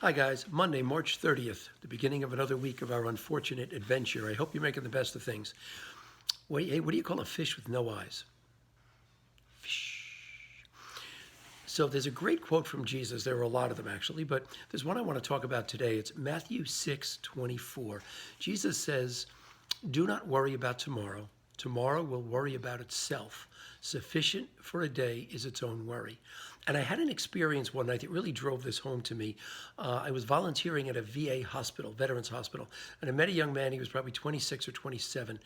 Hi, guys. Monday, March 30th, the beginning of another week of our unfortunate adventure. I hope you're making the best of things. Wait, hey, what do you call a fish with no eyes? Fish. So there's a great quote from Jesus. There are a lot of them, actually, but there's one I want to talk about today. It's Matthew 6:24. Jesus says, "Do not worry about tomorrow. Tomorrow will worry about itself. Sufficient for a day is its own worry." And I had an experience one night that really drove this home to me. I was volunteering at a VA hospital, Veterans Hospital, and I met a young man. He was probably 26 or 27,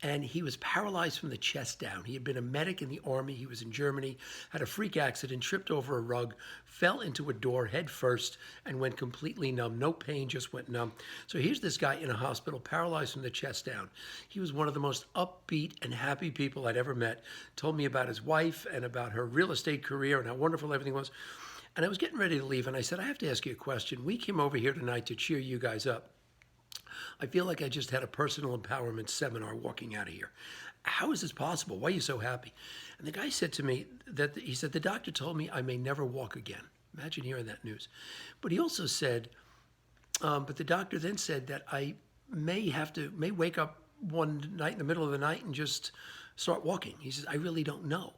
and he was paralyzed from the chest down. He had been a medic in the Army. He was in Germany, had a freak accident, tripped over a rug, fell into a door head first, and went completely numb. No pain, just went numb. So here's this guy in a hospital, paralyzed from the chest down. He was one of the most upbeat and happy people I'd ever met. Told me about his wife and about her real estate career and how wonderful everything was. And I was getting ready to leave, and I said, I have to ask you a question. We came over here tonight to cheer you guys up. I feel like I just had a personal empowerment seminar walking out of here. How is this possible? Why are you so happy? And the guy said to me that he said, the doctor told me I may never walk again. Imagine hearing that news. But he also said, but the doctor then said that I may wake up one night in the middle of the night and just start walking. He says, I really don't know.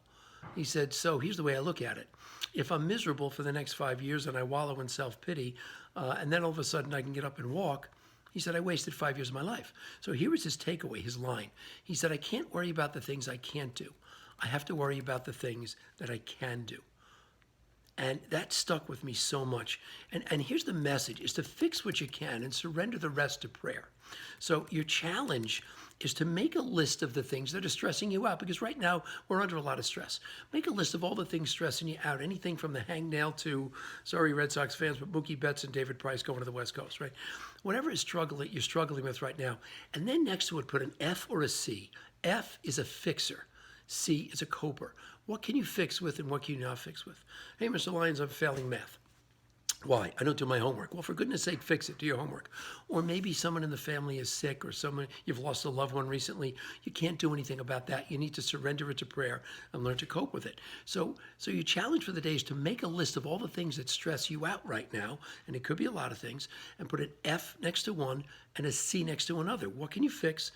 He said, so here's the way I look at it. If I'm miserable for the next 5 years and I wallow in self-pity, and then all of a sudden I can get up and walk, he said, I wasted 5 years of my life. So here was his takeaway, his line. He said, I can't worry about the things I can't do. I have to worry about the things that I can do. And that stuck with me so much. And here's the message, is to fix what you can and surrender the rest to prayer. So your challenge is to make a list of the things that are stressing you out, because right now we're under a lot of stress. Make a list of all the things stressing you out, anything from the hangnail to, sorry Red Sox fans, but Mookie Betts and David Price going to the West Coast, right? Whatever you're struggling with right now. And then next to it, put an F or a C. F is a fixer. C is a coper. What can you fix with and what can you not fix with? Hey, Mr. Lyons, I'm failing math. Why? I don't do my homework. Well, for goodness sake, fix it. Do your homework. Or maybe someone in the family is sick, or you've lost a loved one recently. You can't do anything about that. You need to surrender it to prayer and learn to cope with it. So your challenge for the day is to make a list of all the things that stress you out right now, and it could be a lot of things, and put an F next to one and a C next to another. What can you fix?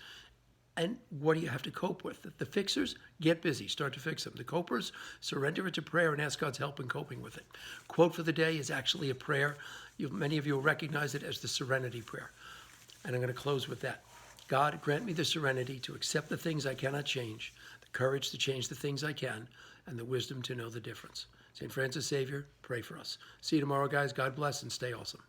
And what do you have to cope with? The fixers, get busy, start to fix them. The copers, surrender it to prayer and ask God's help in coping with it. Quote for the day is actually a prayer. Many of you will recognize it as the Serenity Prayer. And I'm going to close with that. God, grant me the serenity to accept the things I cannot change, the courage to change the things I can, and the wisdom to know the difference. St. Francis Xavier, pray for us. See you tomorrow, guys. God bless and stay awesome.